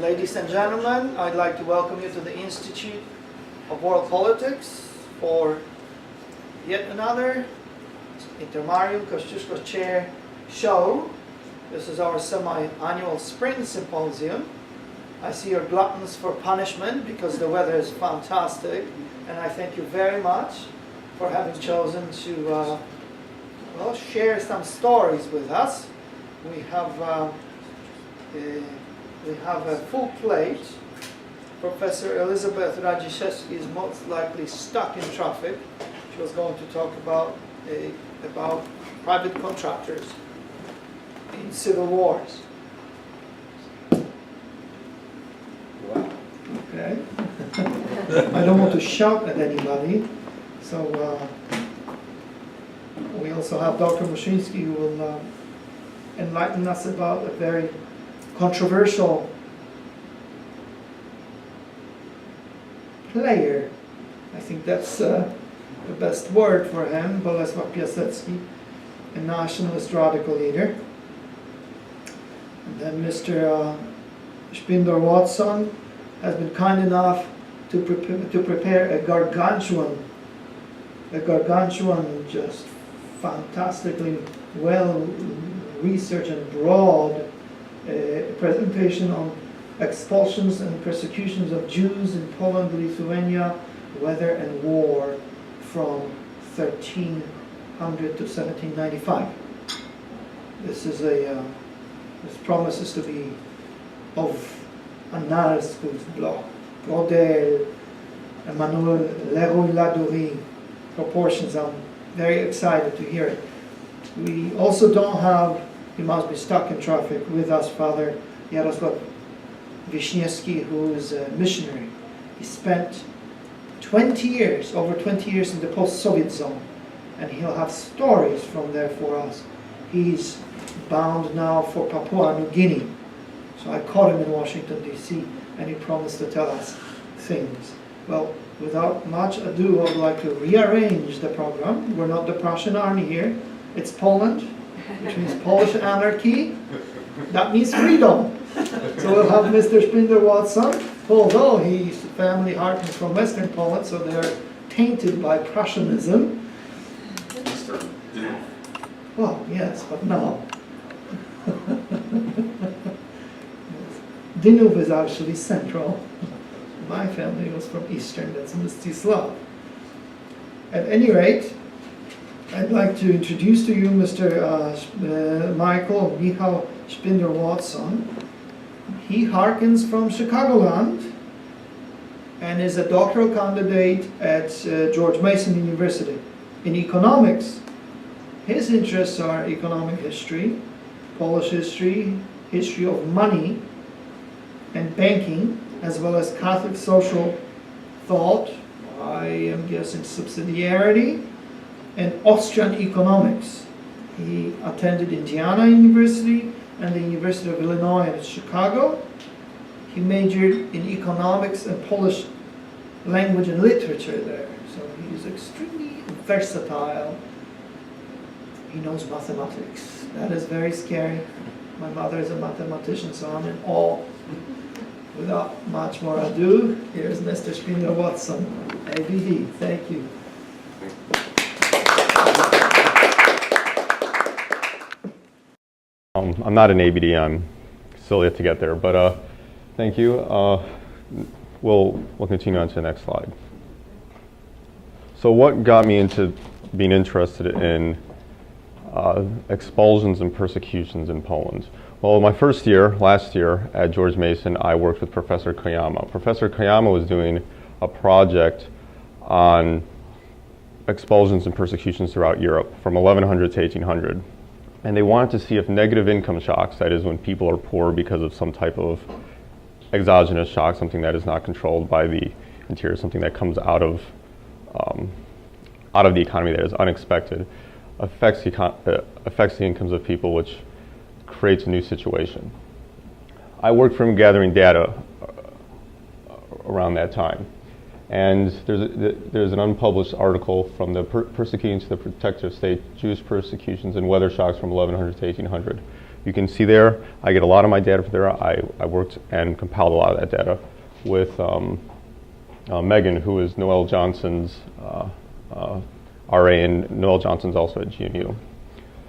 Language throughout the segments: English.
Ladies and gentlemen, I'd like to welcome you to the Institute of World Politics for yet another Intermarium Kosciuszko Chair show. This is our semi-annual spring symposium. I see you're gluttons for punishment because the weather is fantastic, and I thank you very much for having chosen to share some stories with us. We have a full plate. Professor Elizabeth Radziszewski is most likely stuck in traffic. She was going to talk about private contractors in civil wars. Wow. Okay. I don't want to shout at anybody, so we also have Dr. Mushinsky who will enlighten us about a very controversial player. I think that's the best word for him, Bolesław Piasecki, a nationalist radical leader. And then Mr. Szpindor-Watson has been kind enough to prepare a gargantuan, just fantastically well researched and broad presentation on expulsions and persecutions of Jews in Poland, Lithuania, weather and war from 1300 to 1795. This promises to be of a Narskulsblock, Brodel, Emmanuel Leroy-Ladurie proportions. I'm very excited to hear it. We also don't have, he must be stuck in traffic, with us Father Jarosław Wiśniewski, who is a missionary. He spent over 20 years in the post-Soviet zone, and he'll have stories from there for us. He's bound now for Papua New Guinea. So I caught him in Washington, D.C., and he promised to tell us things. Well, without much ado, I would like to rearrange the program. We're not the Prussian army here. It's Poland, which means Polish anarchy. That means freedom. So we'll have Mr. Szpindor-Watson, although his family harkens from Western Poland, so they're tainted by Prussianism. Well, yes, but no. Dinów is actually central. My family was from Eastern, that's Mstislav. At any rate, I'd like to introduce to you Mr. Michał Szpindor-Watson. He harkens from Chicagoland and is a doctoral candidate at George Mason University in economics. His interests are economic history, Polish history, history of money and banking, as well as Catholic social thought, I am guessing subsidiarity, and Austrian economics. He attended Indiana University and the University of Illinois at Chicago. He majored in economics and Polish language and literature there. So he is extremely versatile. He knows mathematics. That is very scary. My mother is a mathematician, so I'm in awe. Without much more ado, here's Mr. Szpindor-Watson, ABD. Thank you. I'm not an ABD, I'm still yet to get there, but thank you. We'll continue on to the next slide. So what got me into being interested in expulsions and persecutions in Poland? Well, my first year, last year, at George Mason, I worked with Professor Koyama. Professor Koyama was doing a project on expulsions and persecutions throughout Europe from 1100 to 1800. And they wanted to see if negative income shocks, that is when people are poor because of some type of exogenous shock, something that is not controlled by the interior, something that comes out of the economy that is unexpected, affects the incomes of people, which creates a new situation. I worked from gathering data around that time. And there's an unpublished article from the Persecuting to the Protective State, Jewish Persecutions and Weather Shocks from 1100 to 1800. you can see there, I get a lot of my data from there. I worked and compiled a lot of that data with Megan, who is Noel Johnson's RA, and Noel Johnson's also at GNU.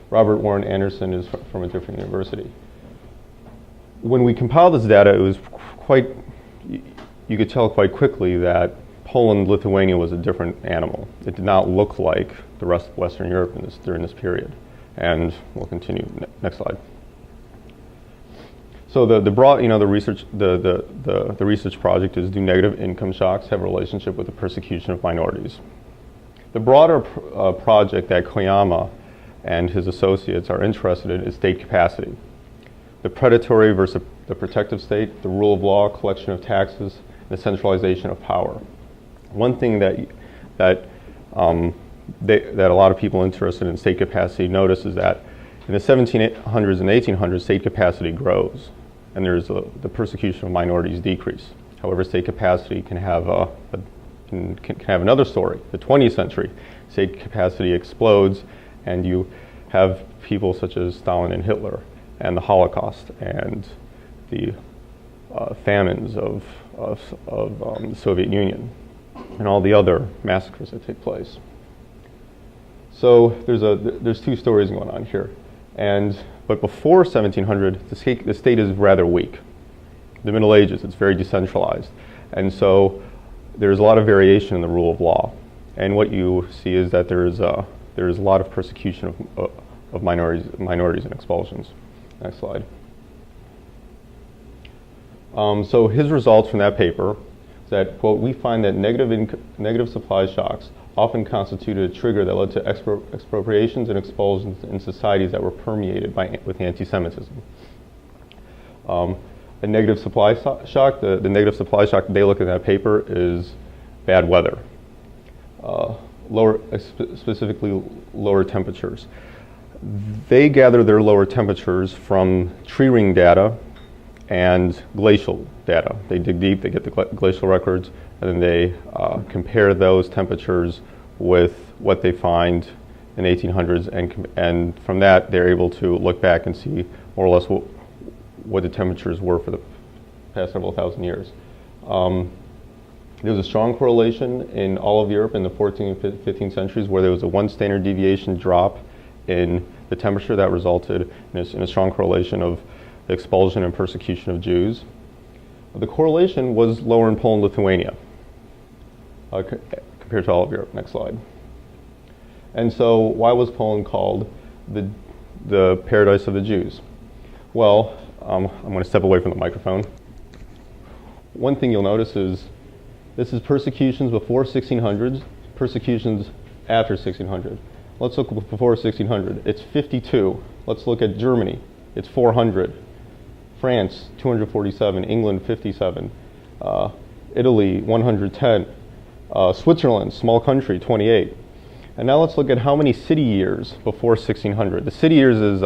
Robert Warren Anderson is from a different university. When we compiled this data, it was quite, you could tell quite quickly that Poland-Lithuania was a different animal. It did not look like the rest of Western Europe during this period. And we'll continue. Next slide. So the broad, the research, the research project is: do negative income shocks have a relationship with the persecution of minorities? The broader project that Koyama and his associates are interested in is state capacity. The predatory versus the protective state, the rule of law, collection of taxes, the centralization of power. One thing that a lot of people interested in state capacity notice is that in the 1700s and 1800s, state capacity grows, and the persecution of minorities decrease. However, state capacity can have can have another story. The 20th century, state capacity explodes, and you have people such as Stalin and Hitler, and the Holocaust, and the famines of the Soviet Union, and all the other massacres that take place. So there's two stories going on here, but before 1700, the state is rather weak. The Middle Ages, it's very decentralized, and so there's a lot of variation in the rule of law. And what you see is that there is a lot of persecution of minorities and expulsions. Next slide. So his results from that paper is that, quote, we find that negative supply shocks often constituted a trigger that led to expropriations and expulsions in societies that were permeated with anti-Semitism. A negative supply shock, the negative supply shock they look at that paper is bad weather, specifically lower temperatures. They gather their lower temperatures from tree ring data and glacial data. They dig deep, they get the glacial records, and then they compare those temperatures with what they find in the 1800s, and from that they're able to look back and see more or less what the temperatures were for the past several thousand years. There was a strong correlation in all of Europe in the 14th and 15th centuries where there was a 1 standard deviation drop in the temperature that resulted in a strong correlation of the expulsion and persecution of Jews. The correlation was lower in Poland-Lithuania compared to all of Europe. Next slide. And so why was Poland called the paradise of the Jews? Well, I'm going to step away from the microphone. One thing you'll notice is this is persecutions before 1600, persecutions after 1600. Let's look before 1600. It's 52. Let's look at Germany. It's 400. France, 247. England, 57. Italy, 110. Switzerland, small country, 28. And now let's look at how many city years before 1600. The city years is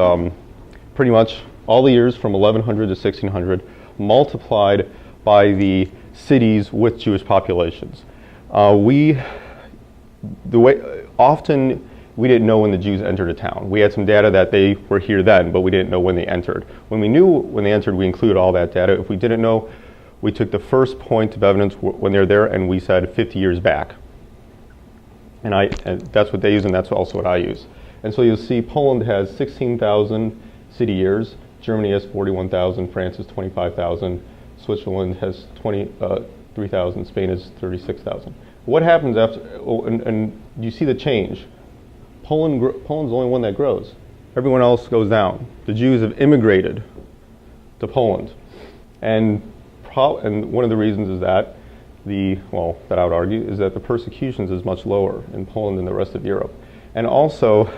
pretty much all the years from 1100 to 1600 multiplied by the cities with Jewish populations. Often we didn't know when the Jews entered a town. We had some data that they were here then, but we didn't know when they entered. When we knew when they entered, we included all that data. If we didn't know, we took the first point of evidence when they're there, and we said 50 years back. And that's what they use, and that's also what I use. And so you'll see Poland has 16,000 city years. Germany has 41,000. France has 25,000. Switzerland has 23,000. Spain has 36,000. What happens after? And you see the change. Poland's the only one that grows. Everyone else goes down. The Jews have immigrated to Poland, and one of the reasons is that that I would argue is that the persecutions is much lower in Poland than the rest of Europe. And also,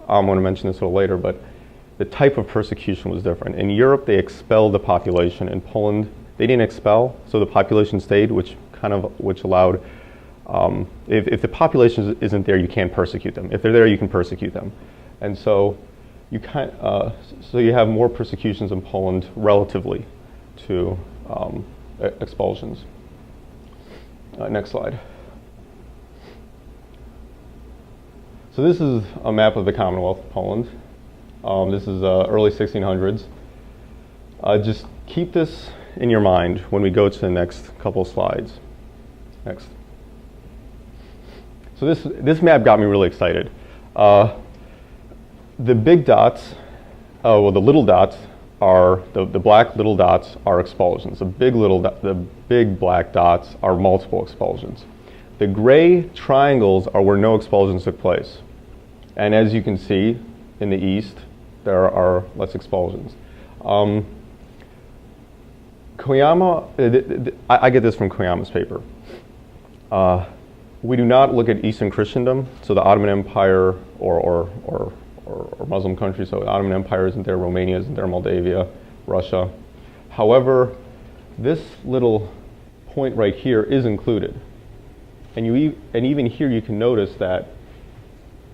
I'm going to mention this a little later, but the type of persecution was different. In Europe, they expelled the population. In Poland, they didn't expel, so the population stayed, which allowed. If the population isn't there, you can't persecute them. If they're there, you can persecute them, and so you have more persecutions in Poland relatively to expulsions. Next slide. So this is a map of the Commonwealth of Poland, This is early 1600s. Just keep this in your mind when we go to the next couple slides. Next. So this map got me really excited. The big dots, the little dots are the black little dots are expulsions. The big black dots are multiple expulsions. The gray triangles are where no expulsions took place. And as you can see, in the east, there are less expulsions. Koyama, I get this from Koyama's paper. We do not look at Eastern Christendom, so the Ottoman Empire or Muslim countries, so the Ottoman Empire isn't there, Romania isn't there, Moldavia, Russia. However, this little point right here is included. And even here you can notice that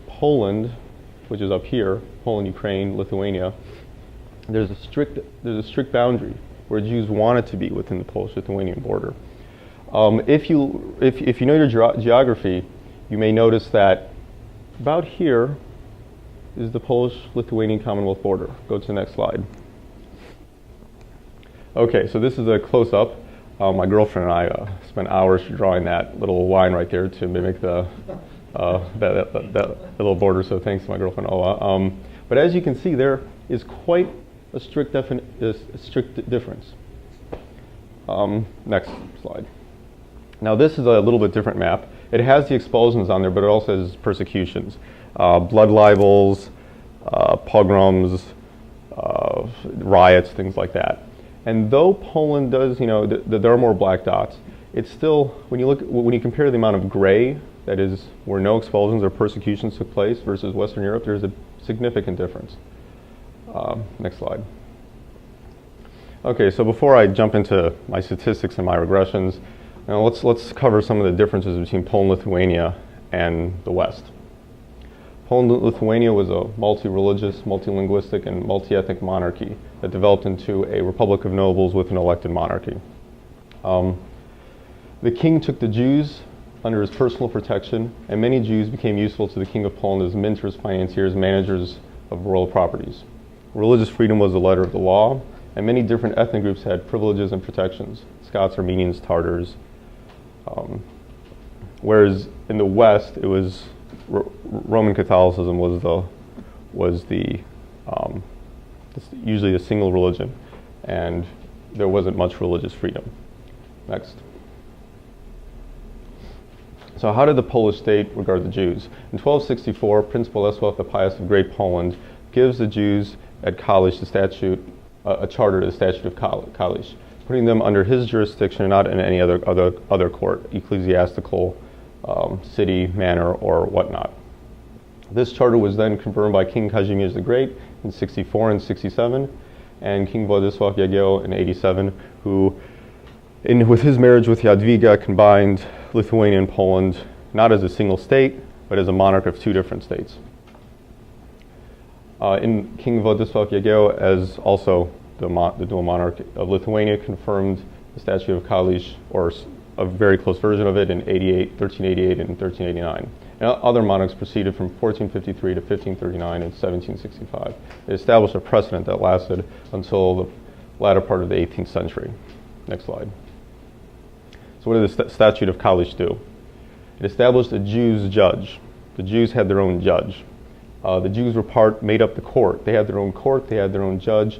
Poland, which is up here, Poland, Ukraine, Lithuania, there's a strict boundary where Jews wanted to be within the Polish-Lithuanian border. If you know your geography, you may notice that about here is the Polish-Lithuanian Commonwealth border. Go to the next slide. Okay, so this is a close-up. My girlfriend and I spent hours drawing that little line right there to mimic that little border, so thanks to my girlfriend Ola. But as you can see, there is quite a strict difference. Next slide. Now this is a little bit different map. It has the expulsions on there, but it also has persecutions. Blood libels, pogroms, riots, things like that. And though Poland does, there are more black dots, it's still, when you compare the amount of gray, that is where no expulsions or persecutions took place, versus Western Europe, there's a significant difference. Next slide. Okay, so before I jump into my statistics and my regressions, let's cover some of the differences between Poland, Lithuania, and the West. Poland, Lithuania was a multi-religious, multi-linguistic, and multi-ethnic monarchy that developed into a republic of nobles with an elected monarchy. The king took the Jews under his personal protection, and many Jews became useful to the King of Poland as mentors, financiers, managers of royal properties. Religious freedom was the letter of the law, and many different ethnic groups had privileges and protections: Scots, Armenians, Tartars. Whereas in the West, it was Roman Catholicism was usually a single religion, and there wasn't much religious freedom. Next. So how did the Polish state regard the Jews? In 1264, Prince Bolesław the Pious of Great Poland gives the Jews at Kalisz a charter to the Statute of Kalisz, putting them under his jurisdiction and not in any other court, ecclesiastical, city, manor, or whatnot. This charter was then confirmed by King Kazimierz the Great in 64 and 67, and King Władysław Jagiełło in 87, who, with his marriage with Jadwiga, combined Lithuania and Poland not as a single state, but as a monarch of two different states. In King Władysław Jagiełło, as also the dual monarch of Lithuania, confirmed the Statute of Kalisz, or a very close version of it, in 1388 and 1389. And other monarchs proceeded from 1453 to 1539 and 1765. It established a precedent that lasted until the latter part of the 18th century. Next slide. So what did the Statute of Kalisz do? It established a Jews' judge. The Jews had their own judge. The Jews made up the court. They had their own court, they had their own judge,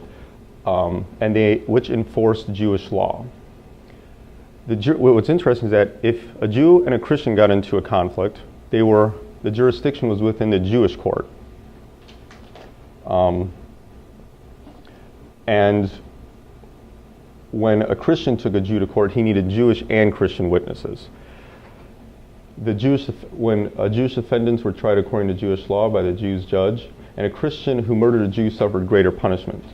which enforced Jewish law. What's interesting is that if a Jew and a Christian got into a conflict, the jurisdiction was within the Jewish court. And when a Christian took a Jew to court, he needed Jewish and Christian witnesses. When Jewish defendants were tried according to Jewish law by the Jews' judge, and a Christian who murdered a Jew suffered greater punishment.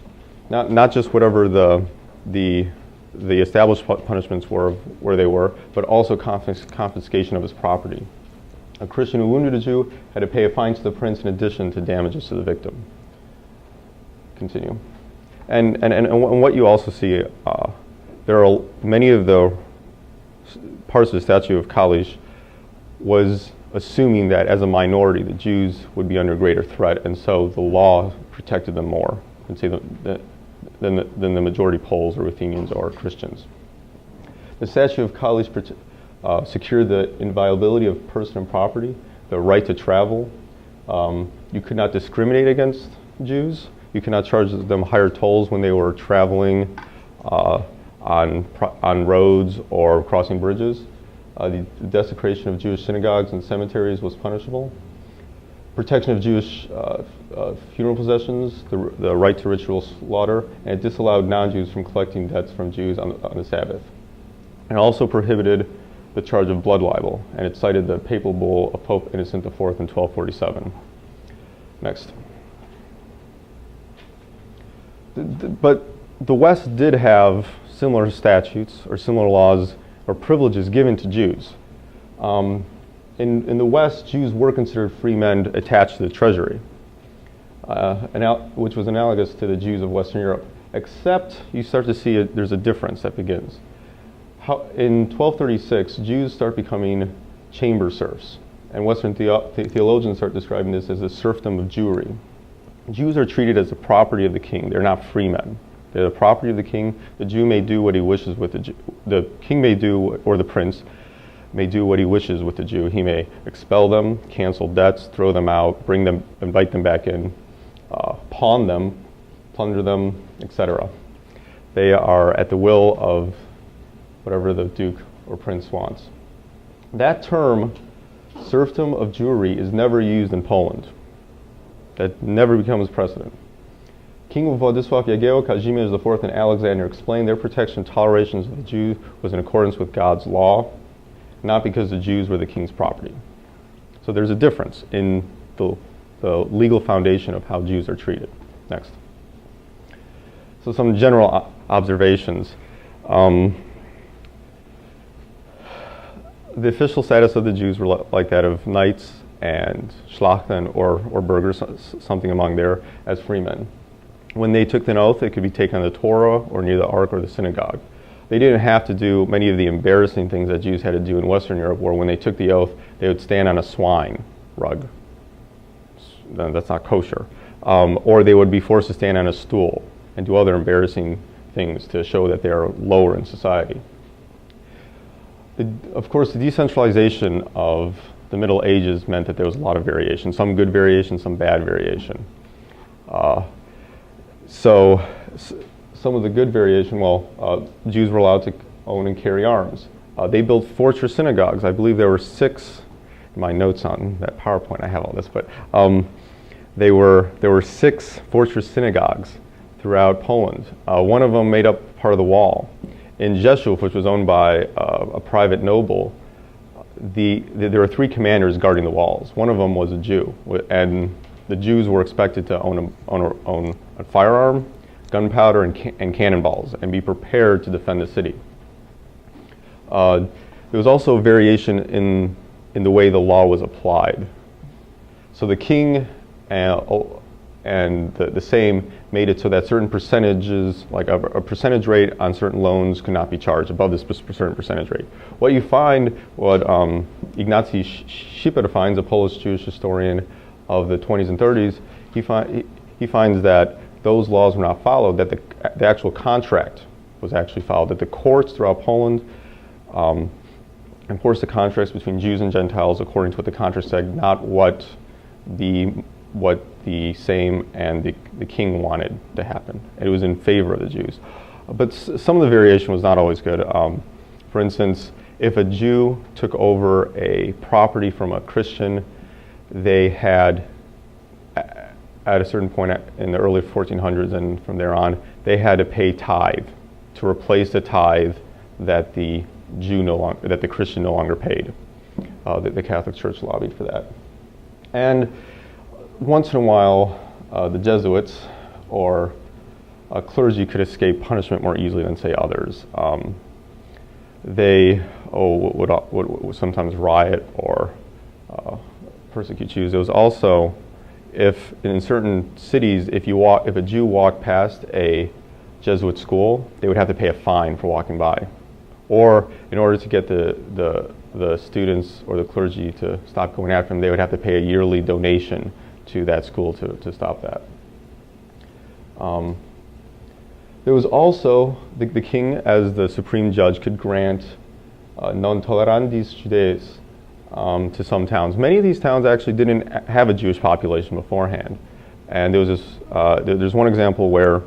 Not just whatever the established punishments were where they were, but also confiscation of his property. A Christian who wounded a Jew had to pay a fine to the prince in addition to damages to the victim. Continue. And what you also see, there are many of the parts of the Statute of Kalisz was assuming that as a minority the Jews would be under greater threat, and so the law protected them more than the majority Poles or Ruthenians or Christians. The Statute of Kalisz secured the inviolability of person and property, the right to travel. You could not discriminate against Jews. You could not charge them higher tolls when they were traveling on roads or crossing bridges. The desecration of Jewish synagogues and cemeteries was punishable. Protection of Jewish funeral possessions, the right to ritual slaughter, and it disallowed non-Jews from collecting debts from Jews on the Sabbath. It also prohibited the charge of blood libel, and it cited the papal bull of Pope Innocent IV in 1247. Next. But the West did have similar statutes or similar laws or privileges given to Jews. In the West, Jews were considered free men attached to the treasury, which was analogous to the Jews of Western Europe, except you start to see there's a difference that begins. In 1236, Jews start becoming chamber serfs, and Western theologians start describing this as a serfdom of Jewry. Jews are treated as the property of the king. They're not free men. They're the property of the king. The Jew may do what he wishes with the Jew. The king may do, or the prince may do what he wishes with the Jew. He may expel them, cancel debts, throw them out, bring them, invite them back in, pawn them, plunder them, etc. They are at the will of whatever the duke or prince wants. That term, serfdom of Jewry, is never used in Poland. That never becomes precedent. King Władysław Jagiełło, Kazimierz IV, and Alexander explained their protection and toleration of the Jew was in accordance with God's law, not because the Jews were the king's property. So there's a difference in the legal foundation of how Jews are treated. Next. So some general observations. The official status of the Jews were like that of knights and Schlachten or burghers, something among there, as freemen. When they took an oath, it could be taken on the Torah or near the Ark or the synagogue. They didn't have to do many of the embarrassing things that Jews had to do in Western Europe, where when they took the oath, they would stand on a swine rug. That's not kosher. Or they would be forced to stand on a stool and do other embarrassing things to show that they're lower in society. Of course, the decentralization of the Middle Ages meant that there was a lot of variation, some good variation, some bad variation. So some of the good variation, Jews were allowed to own and carry arms. They built fortress synagogues. I believe there were 6, in my notes on that PowerPoint I have all this, but there were 6 fortress synagogues throughout Poland. One of them made up part of the wall. In Rzeszów, which was owned by a private noble, there were 3 commanders guarding the walls. One of them was a Jew, and the Jews were expected to own a firearm, gunpowder, and cannonballs, and be prepared to defend the city. There was also variation in the way the law was applied. So the king and the Sejm made it so that certain percentages, like a percentage rate on certain loans, could not be charged above this certain percentage rate. What you find, what Ignacy Szpindor finds, a Polish Jewish historian of the 20s and 30s, he finds that those laws were not followed, that the actual contract was actually followed, that the courts throughout Poland enforced the contracts between Jews and Gentiles according to what the contract said, not what the Sejm and the king wanted to happen. It was in favor of the Jews. But some of the variation was not always good. For instance, if a Jew took over a property from a Christian, they had, at a certain point in the early 1400s and from there on, they had to pay tithe to replace the tithe that the Christian no longer paid. The Catholic Church lobbied for that. And once in a while, the Jesuits or clergy could escape punishment more easily than, say, others. They would sometimes riot or persecute Jews. There was also, if in certain cities, if a Jew walked past a Jesuit school, they would have to pay a fine for walking by. Or in order to get the the students or the clergy to stop going after them, they would have to pay a yearly donation to that school to stop that. There was also, the king as the supreme judge could grant non tolerandis judeis to some towns. Many of these towns actually didn't have a Jewish population beforehand. And there was this, there's one example where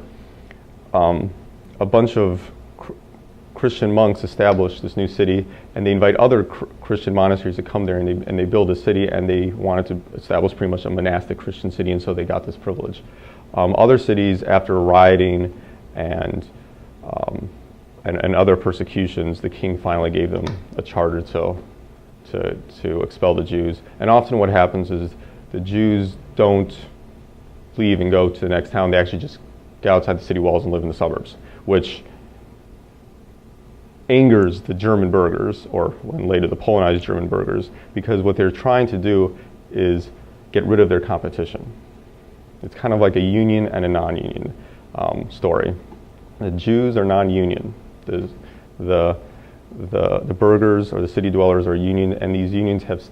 a bunch of Christian monks established this new city, and they invite other Christian monasteries to come there, and they build a city, and they wanted to establish pretty much a monastic Christian city, and so they got this privilege. Other cities, after rioting and other persecutions, the king finally gave them a charter to expel the Jews. And often what happens is the Jews don't leave and go to the next town. They actually just get outside the city walls and live in the suburbs, which angers the German burghers, or when later the Polonized German burghers, because what they're trying to do is get rid of their competition. It's kind of like a union and a non-union story. The Jews are non-union. The burghers or the city dwellers are union, and these unions have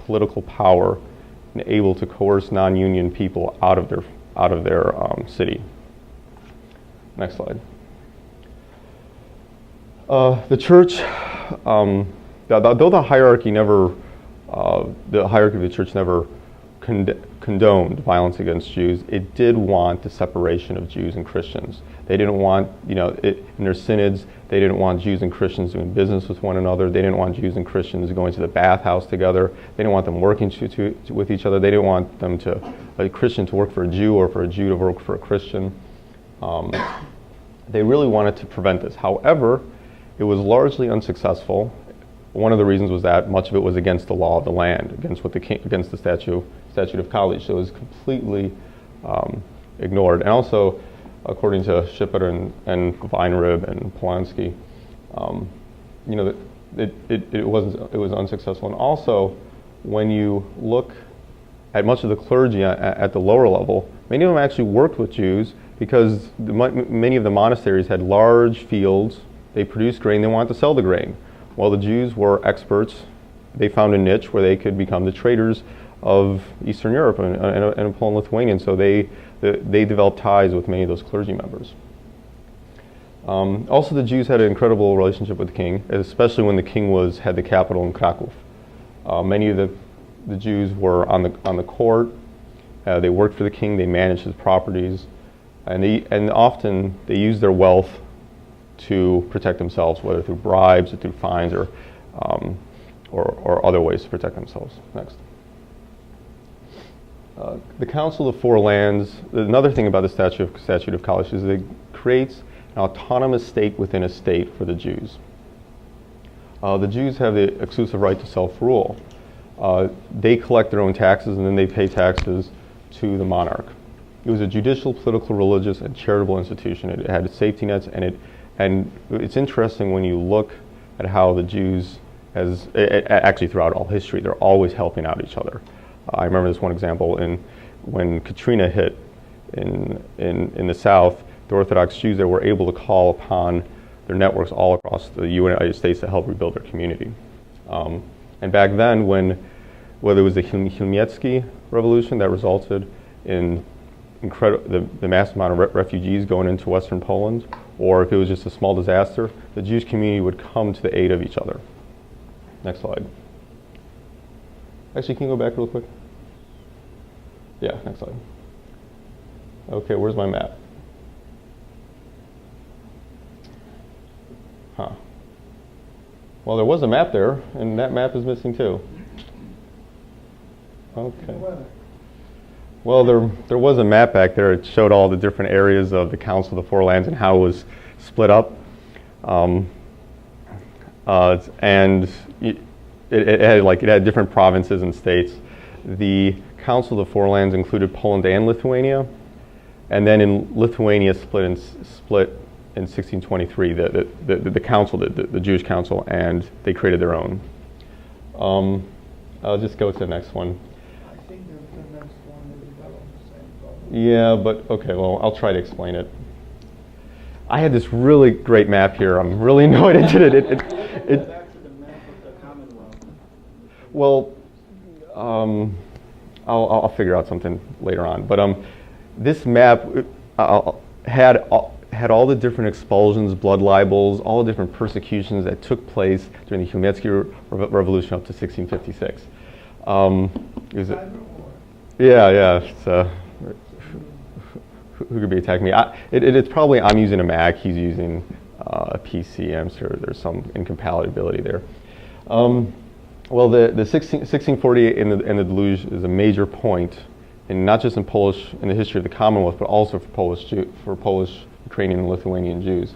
political power and able to coerce non-union people out of their city. Next slide. The church, though the hierarchy of the church never condoned violence against Jews, it did want the separation of Jews and Christians. They didn't want, in their synods, they didn't want Jews and Christians doing business with one another. They didn't want Jews and Christians going to the bathhouse together. They didn't want them working with each other. They didn't want a Christian to work for a Jew or for a Jew to work for a Christian. They really wanted to prevent this. However, it was largely unsuccessful. One of the reasons was that much of it was against the law of the land, against the statute of college. So it was completely ignored. And also, according to Szpindor and Weinrib and Polanski, it was unsuccessful. And also, when you look at much of the clergy at the lower level, many of them actually worked with Jews because many of the monasteries had large fields. They produced grain. They wanted to sell the grain. While the Jews were experts, they found a niche where they could become the traders of Eastern Europe and Poland-Lithuanian. So they developed ties with many of those clergy members. Also, the Jews had an incredible relationship with the king, especially when the king had the capital in Kraków. Many of the Jews were on the court. They worked for the king. They managed his properties, and often they used their wealth to protect themselves, whether through bribes or through fines or other ways to protect themselves. Next. The Council of Four Lands, another thing about the Statute of College is it creates an autonomous state within a state for the Jews. The Jews have the exclusive right to self-rule. They collect their own taxes and then they pay taxes to the monarch. It was a judicial, political, religious, and charitable institution. It had safety nets, and it's interesting when you look at how the Jews, actually throughout all history, they're always helping out each other. I remember this one example when Katrina hit in the South. The Orthodox Jews there were able to call upon their networks all across the United States to help rebuild their community. And back then, whether it was the Chmielnicki Revolution that resulted in the massive amount of refugees going into Western Poland, or if it was just a small disaster, the Jewish community would come to the aid of each other. Next slide. Actually, can you go back real quick? Yeah, next slide. Okay, where's my map? Huh. Well, there was a map there, and that map is missing too. Okay. Well, there was a map back there. It showed all the different areas of the Council of the Four Lands and how it was split up. And it had different provinces and states. The Council of the Four Lands included Poland and Lithuania, and then in Lithuania split in 1623. The council did, the Jewish council, and they created their own. I'll just go to the next one. I think the next one will develop the same problem. Yeah, but okay, well, I'll try to explain it. I had this really great map here. I'm really annoyed I did it. Back to the map of the Commonwealth. Well, I'll figure out something later on. But this map had all the different expulsions, blood libels, all the different persecutions that took place during the Chmielnicki Revolution up to 1656. Yeah. So, who could be attacking me? It's probably I'm using a Mac. He's using a PC. I'm sure there's some incompatibility there. Well, the 1648 and the deluge is a major point, in not just in the history of the Commonwealth, but also for Polish, Ukrainian, and Lithuanian Jews.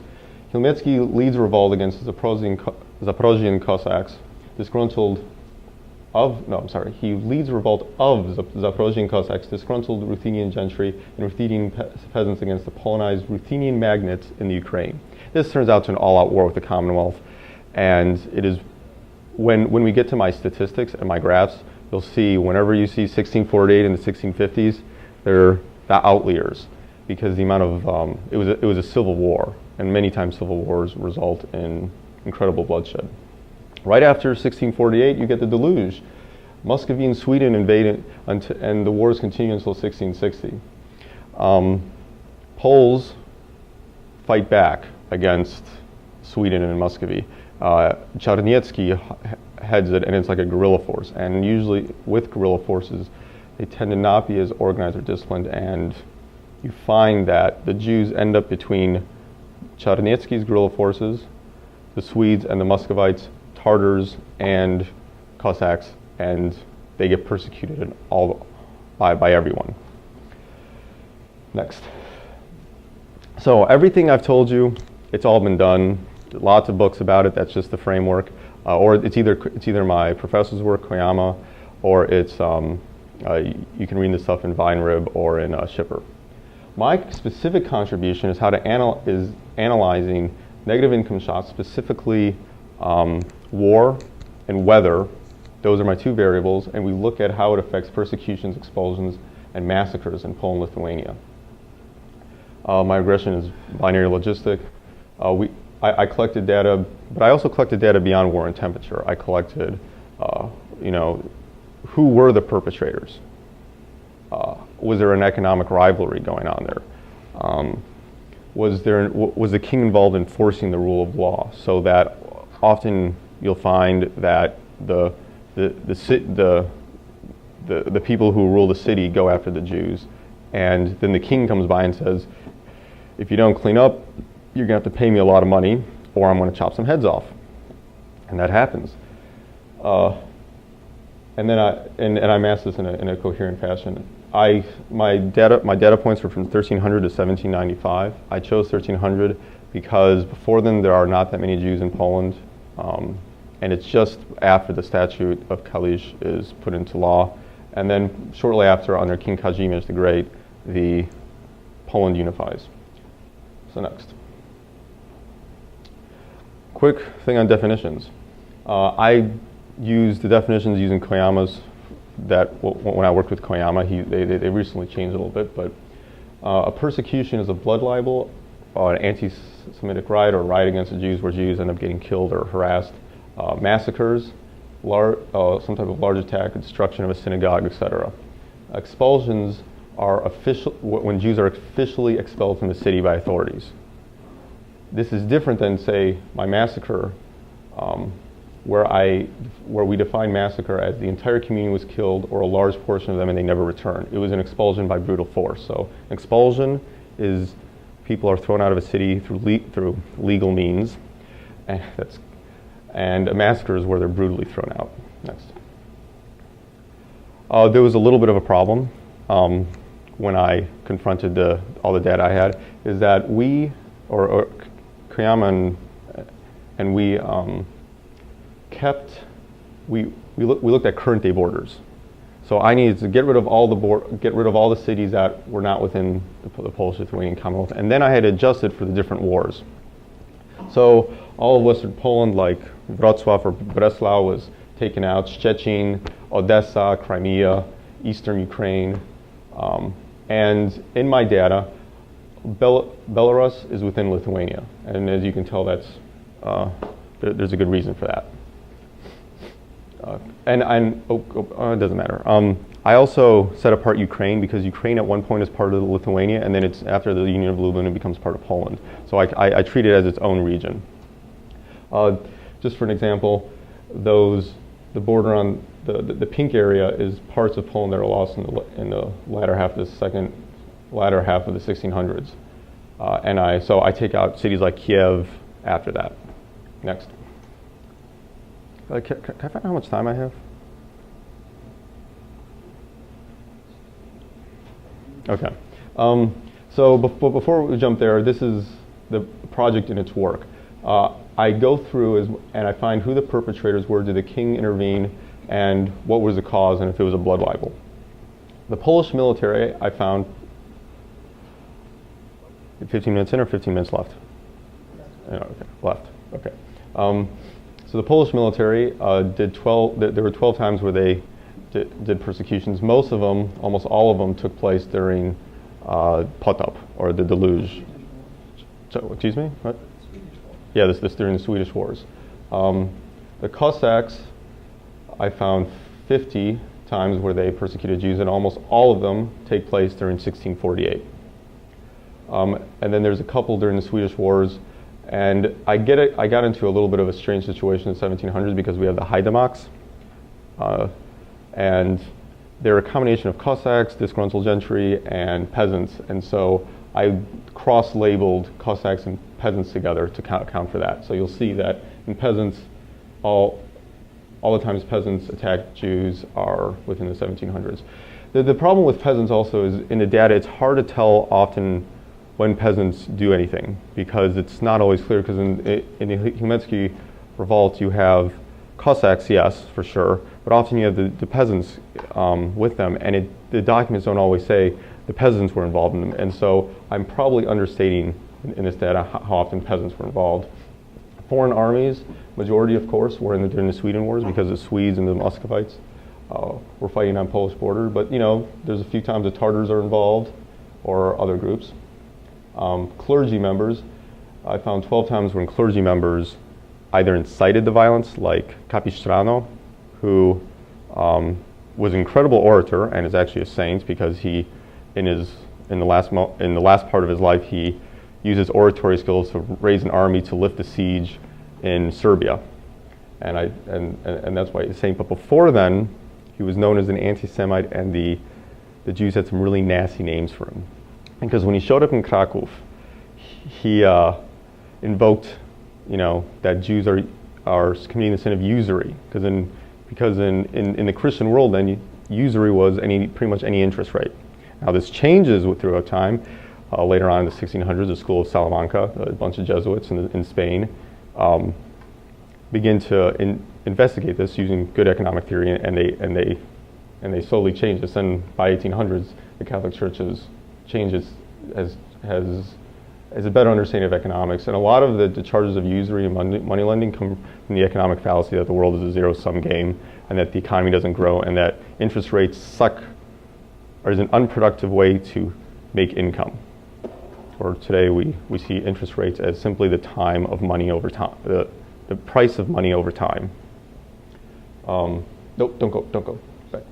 Chmielnicki leads a revolt against the Zaporozhian Cossacks, he leads a revolt of Zaporozhian Cossacks, disgruntled Ruthenian gentry, and Ruthenian peasants against the Polonized Ruthenian magnates in the Ukraine. This turns out to an all-out war with the Commonwealth, and it is when we get to my statistics and my graphs, you'll see whenever you see 1648 and the 1650s, they're the outliers, because the amount of it was a civil war, and many times civil wars result in incredible bloodshed. Right after 1648, you get the deluge. Muscovy and Sweden invaded, and the wars continue until 1660. Poles fight back against Sweden and Muscovy. Czarniecki heads it, and it's like a guerrilla force. And usually with guerrilla forces, they tend to not be as organized or disciplined, and you find that the Jews end up between Czarniecki's guerrilla forces, the Swedes and the Muscovites, Tartars and Cossacks, and they get persecuted by everyone. Next. So everything I've told you, it's all been done. Lots of books about it. That's just the framework, or it's either my professor's work, Koyama, or it's you can read this stuff in Weinrib or in Schipper. My specific contribution is how to analyzing negative income shocks, specifically war and weather. Those are my two variables, and we look at how it affects persecutions, expulsions, and massacres in Poland, Lithuania. My regression is binary logistic. I collected data, but I also collected data beyond war and temperature. I collected, who were the perpetrators? Was there an economic rivalry going on there? Was the king involved in enforcing the rule of law? So that often you'll find that the people who rule the city go after the Jews, and then the king comes by and says, if you don't clean up, you're going to have to pay me a lot of money, or I'm going to chop some heads off. And that happens. And then I amassed this in a coherent fashion. My data points were from 1300 to 1795. I chose 1300 because before then there are not that many Jews in Poland, and it's just after the Statute of Kalisz is put into law, and then shortly after, under King Kazimierz the Great, the Poland unifies. So next. Quick thing on definitions. I use the definitions using Koyama's, when I worked with Koyama, they recently changed a little bit, but a persecution is a blood libel, an anti-Semitic riot or a riot against the Jews where Jews end up getting killed or harassed. Massacres, some type of large attack, destruction of a synagogue, etc. Expulsions are when Jews are officially expelled from the city by authorities. This is different than, say, my massacre, where we define massacre as the entire community was killed or a large portion of them and they never return. It was an expulsion by brutal force. So expulsion is people are thrown out of a city through legal means, and a massacre is where they're brutally thrown out. Next. There was a little bit of a problem when I confronted all the data I had, is that we, or Koyama and we, we looked at current day borders. So I needed to get rid of all the cities that were not within the Polish-Lithuanian Commonwealth, and then I had adjusted for the different wars. So all of Western Poland, like Wrocław or Breslau, was taken out. Szczecin, Odessa, Crimea, Eastern Ukraine, and in my data, Belarus is within Lithuania, and as you can tell, that's there's a good reason for that. It doesn't matter. I also set apart Ukraine because Ukraine at one point is part of Lithuania, and then it's after the Union of Lublin it becomes part of Poland. So I treat it as its own region. Just for an example, the border on the pink area is parts of Poland that are lost in the latter half of the 1600s. So I take out cities like Kiev after that. Next. Can I find out how much time I have? Okay. Before we jump there, this is the project in its work. I go through and I find who the perpetrators were, did the king intervene, and what was the cause, and if it was a blood libel. The Polish military, I found 15 minutes in or 15 minutes left? Okay, left. Okay. So the Polish military did 12. There were 12 times where they did persecutions. Most of them, almost all of them, took place during Potop or the deluge. So, excuse me. What? Yeah, this during the Swedish Wars. The Cossacks, I found 50 times where they persecuted Jews, and almost all of them take place during 1648. And then there's a couple during the Swedish Wars, and I got into a little bit of a strange situation in the 1700s because we have the Haidamaks, and they're a combination of Cossacks, disgruntled gentry, and peasants, and so I cross-labeled Cossacks and peasants together to account for that. So you'll see that in peasants, all the times peasants attack Jews are within the 1700s. The problem with peasants also is in the data, it's hard to tell often when peasants do anything because it's not always clear, because in the Humetsky revolt you have Cossacks, yes, for sure, but often you have the peasants with them, and the documents don't always say the peasants were involved in them, and so I'm probably understating in this data how often peasants were involved. Foreign armies, majority of course, were during the Sweden Wars because the Swedes and the Muscovites were fighting on Polish border, but there's a few times the Tartars are involved or other groups. Clergy members, I found 12 times when clergy members either incited the violence, like Kosciuszko, who was an incredible orator and is actually a saint because he, in the last part of his life, he used his oratory skills to raise an army to lift the siege in Serbia, and that's why he's a saint. But before then, he was known as an anti-Semite, and the Jews had some really nasty names for him. Because when he showed up in Krakow, he invoked, that Jews are committing the sin of usury. Because in the Christian world, then usury was pretty much any interest rate. Now this changes throughout time. Later on in the 1600s, the school of Salamanca, a bunch of Jesuits in Spain, begin to investigate this using good economic theory, and they slowly change this. And by 1800s, the Catholic Church has a better understanding of economics, and a lot of the charges of usury and money lending come from the economic fallacy that the world is a zero-sum game, and that the economy doesn't grow, and that interest rates suck, or is an unproductive way to make income. Or today we see interest rates as simply the time of money over time, the price of money over time. Nope, don't go. Back.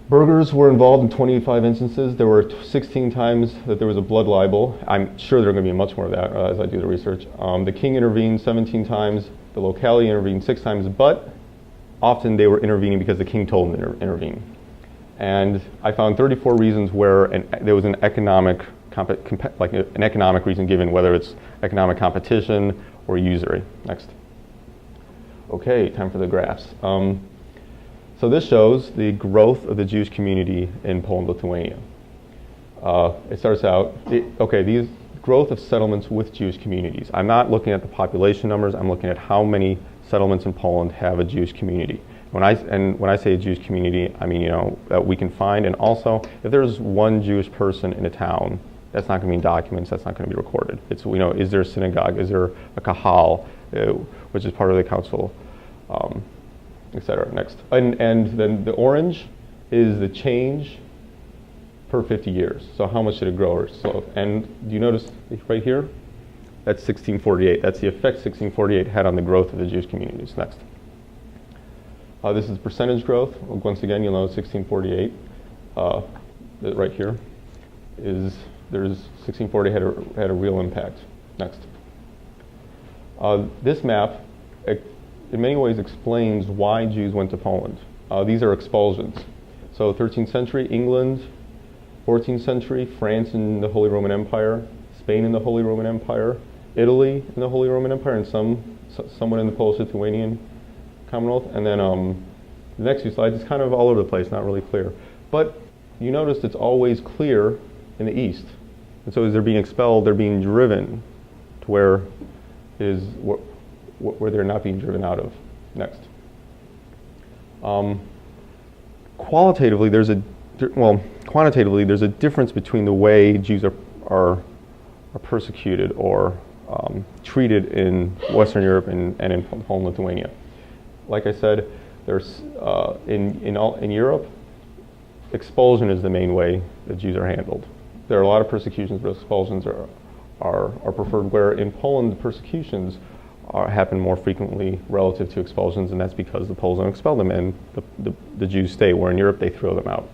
Burghers were involved in 25 instances. There were 16 times that there was a blood libel. I'm sure there are going to be much more of that as I do the research. The king intervened 17 times. The locality intervened 6 times, but often they were intervening because the king told them to intervene. And I found 34 reasons where there was an economic reason given, whether it's economic competition or usury. Next. Okay, time for the graphs. So this shows the growth of the Jewish community in Poland, Lithuania. It starts out, these growth of settlements with Jewish communities. I'm not looking at the population numbers, I'm looking at how many settlements in Poland have a Jewish community. When I say a Jewish community, I mean, that we can find, and also, if there's one Jewish person in a town, that's not going to be in documents, that's not going to be recorded. It's, is there a synagogue, is there a kahal, which is part of the council, etc. Next. And then the orange is the change per 50 years. So how much did it grow or slow? And do you notice right here? That's 1648. That's the effect 1648 had on the growth of the Jewish communities. Next. This is percentage growth. Once again, you'll notice 1648 right here is there's 1640 had a real impact. Next. This map, in many ways, explains why Jews went to Poland. These are expulsions. So 13th century, England, 14th century, France and the Holy Roman Empire, Spain and the Holy Roman Empire, Italy and the Holy Roman Empire, and somewhat in the Polish-Lithuanian Commonwealth. And then the next few slides is kind of all over the place, not really clear. But you notice it's always clear in the east. And so as they're being expelled, they're being driven to where they're not being driven out of. Next. Quantitatively, there's a difference between the way Jews are persecuted or treated in Western Europe and in Poland, Lithuania. Like I said, there's in Europe, expulsion is the main way that Jews are handled. There are a lot of persecutions, but expulsions are preferred. Where in Poland, the persecutions happen more frequently relative to expulsions, and that's because the Poles don't expel them and the Jews stay. Where in Europe, they throw them out.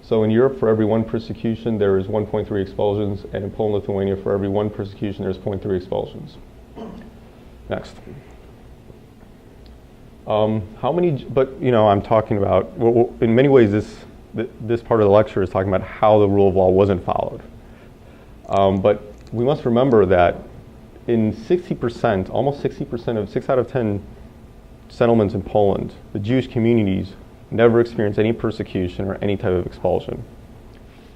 So in Europe, for every one persecution, there is 1.3 expulsions, and in Poland, Lithuania, for every one persecution, there's 0.3 expulsions. Next. How many? But I'm talking about. In many ways, this part of the lecture is talking about how the rule of law wasn't followed. But we must remember that in 60%, almost 60% of 6 out of 10 settlements in Poland, the Jewish communities never experienced any persecution or any type of expulsion.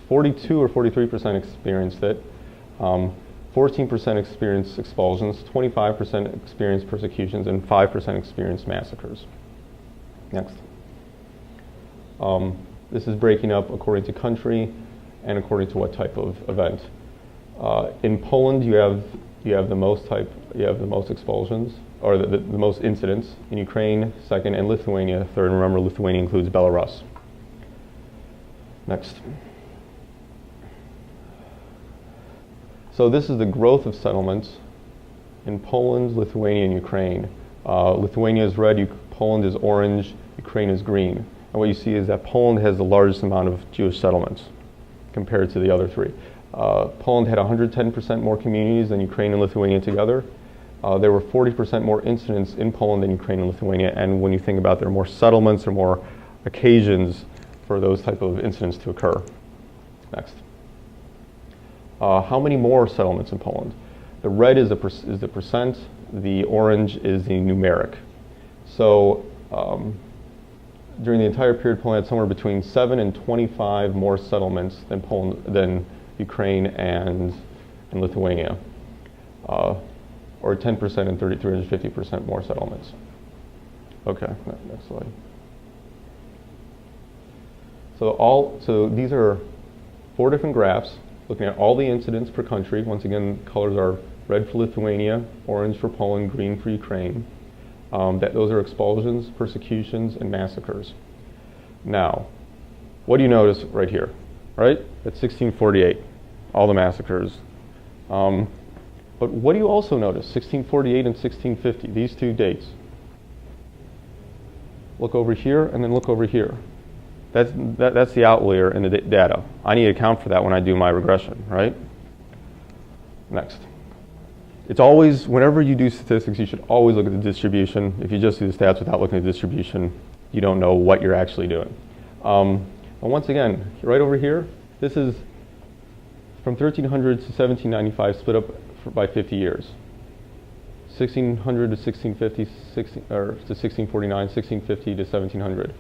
42 or 43% experienced it. 14% experienced expulsions, 25% experienced persecutions, and 5% experienced massacres. Next. This is breaking up according to country and according to what type of event. In Poland, you have the most expulsions, or the most incidents. In Ukraine, second, and Lithuania, third. And remember, Lithuania includes Belarus. Next. So this is the growth of settlements in Poland, Lithuania, and Ukraine. Lithuania is red, Poland is orange, Ukraine is green. And what you see is that Poland has the largest amount of Jewish settlements compared to the other three. Poland had 110% more communities than Ukraine and Lithuania together. There were 40% more incidents in Poland than Ukraine and Lithuania. And when you think about there are more settlements or more occasions for those type of incidents to occur. Next. How many more settlements in Poland? The red is the percent, the orange is the numeric. So during the entire period, Poland had somewhere between 7 and 25 more settlements than Ukraine and Lithuania, or 10% and 350% more settlements. Okay, next slide. So these are 4 different graphs looking at all the incidents per country. Once again, colors are red for Lithuania, orange for Poland, green for Ukraine. Those are expulsions, persecutions, and massacres. Now, what do you notice right here? Right? At 1648, all the massacres. But what do you also notice? 1648 and 1650, these 2 dates. Look over here and then look over here. That's the outlier in the data. I need to account for that when I do my regression, right? Next. It's always, whenever you do statistics, you should always look at the distribution. If you just do the stats without looking at the distribution, you don't know what you're actually doing. And once again, right over here, this is from 1300 to 1795 split up by 50 years. 1600 to 1650, or to 1649, 1650 to 1700.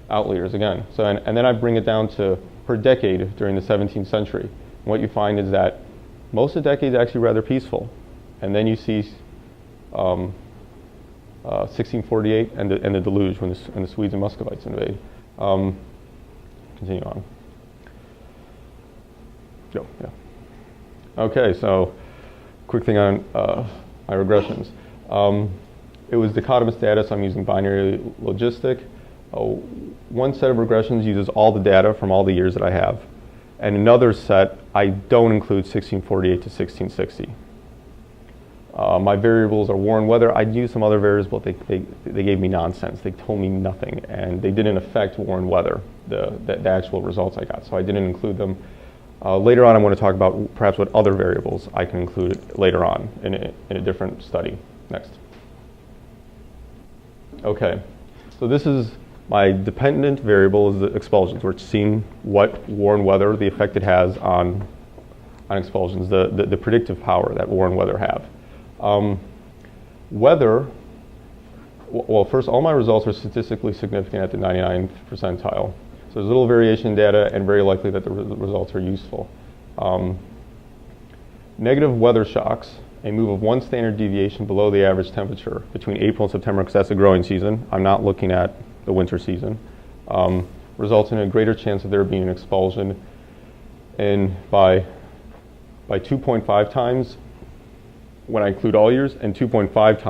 Outliers again. So and then I bring it down to per decade during the 17th century. And what you find is that most of the decades are actually rather peaceful. And then you see 1648 and the deluge when the Swedes and Muscovites invade. Continue on. Go, yeah. Okay, so quick thing on my regressions. It was dichotomous data, so I'm using binary logistic. One set of regressions uses all the data from all the years that I have. And another set, I don't include 1648 to 1660. My variables are war and weather. I'd use some other variables, but they gave me nonsense. They told me nothing, and they didn't affect war and weather, the actual results I got, so I didn't include them. Later on, I want to talk about perhaps what other variables I can include later on in a different study. Next. Okay, so this is my dependent variable is the expulsions. We're seeing what war and weather, the effect it has on expulsions, the predictive power that war and weather have. Weather, well, first, all my results are statistically significant at the 99th percentile. So there's little variation in data and very likely that the results are useful. Negative weather shocks, a move of 1 standard deviation below the average temperature between April and September, because that's the growing season. I'm not looking at the winter season. Results in a greater chance of there being an expulsion by 2.5 times when I include all years, and 2.58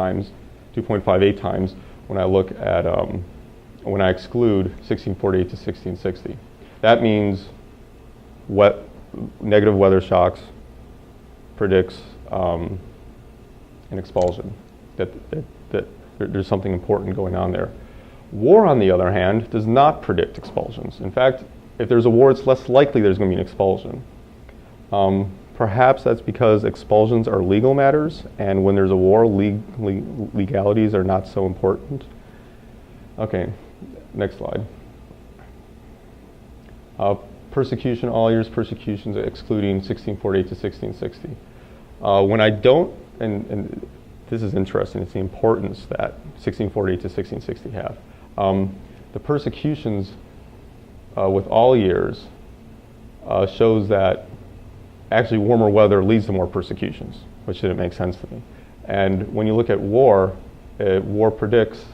times when I look at when I exclude 1648 to 1660. That means negative weather shocks predicts an expulsion, that there's something important going on there. War, on the other hand, does not predict expulsions. In fact, if there's a war, it's less likely there's going to be an expulsion. Perhaps that's because expulsions are legal matters, and when there's a war, legalities are not so important. Okay, next slide. Persecution, all years persecutions, excluding 1648 to 1660. When I don't, and this is interesting, it's the importance that 1648 to 1660 have. The persecutions with all years shows that actually warmer weather leads to more persecutions, which didn't make sense to me. And when you look at war, war predicts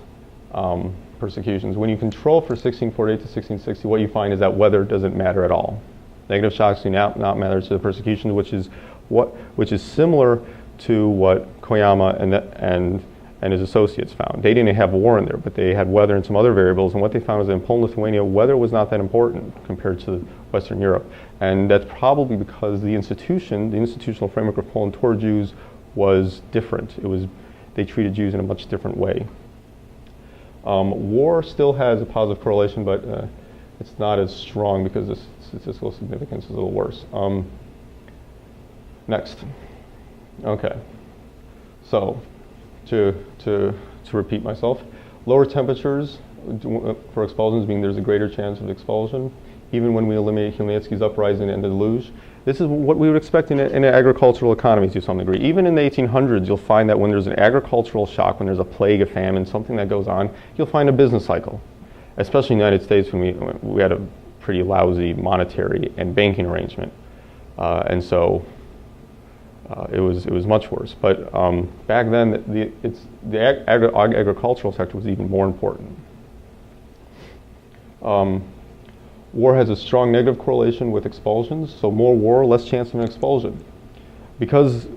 persecutions. When you control for 1648 to 1660, what you find is that weather doesn't matter at all. Negative shocks do not matter to the persecution, which is similar to what Koyama and his associates found. They didn't have war in there, but they had weather and some other variables, and what they found was that in Poland, Lithuania, weather was not that important compared to Western Europe. And that's probably because the institutional framework of Poland toward Jews was different. They treated Jews in a much different way. War still has a positive correlation, but it's not as strong because the statistical significance is a little worse. Next. Okay. So, to repeat myself, lower temperatures for expulsions mean there's a greater chance of expulsion, even when we eliminate Chmielnicki's uprising and the deluge. This is what we would expect in an agricultural economy to some degree. Even in the 1800s, you'll find that when there's an agricultural shock, when there's a plague, a famine, something that goes on, you'll find a business cycle. Especially in the United States, when we had a pretty lousy monetary and banking arrangement, and so it was much worse. But back then, the agricultural sector was even more important. War has a strong negative correlation with expulsions, so more war, less chance of an expulsion. Because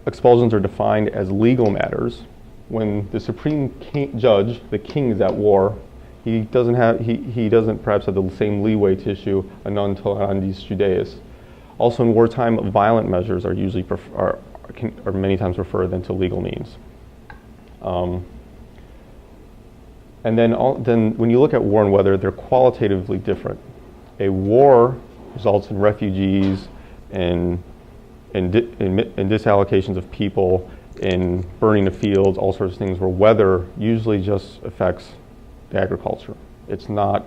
expulsions are defined as legal matters, when the supreme judge, the king, is at war, he doesn't perhaps have the same leeway to issue a non tolerandis Judaeus. Also, in wartime, violent measures are usually are many times preferred than to legal means. And then when you look at war and weather, they're qualitatively different. A war results in refugees, in disallocations of people, in burning of fields, all sorts of things, where weather usually just affects the agriculture. It's a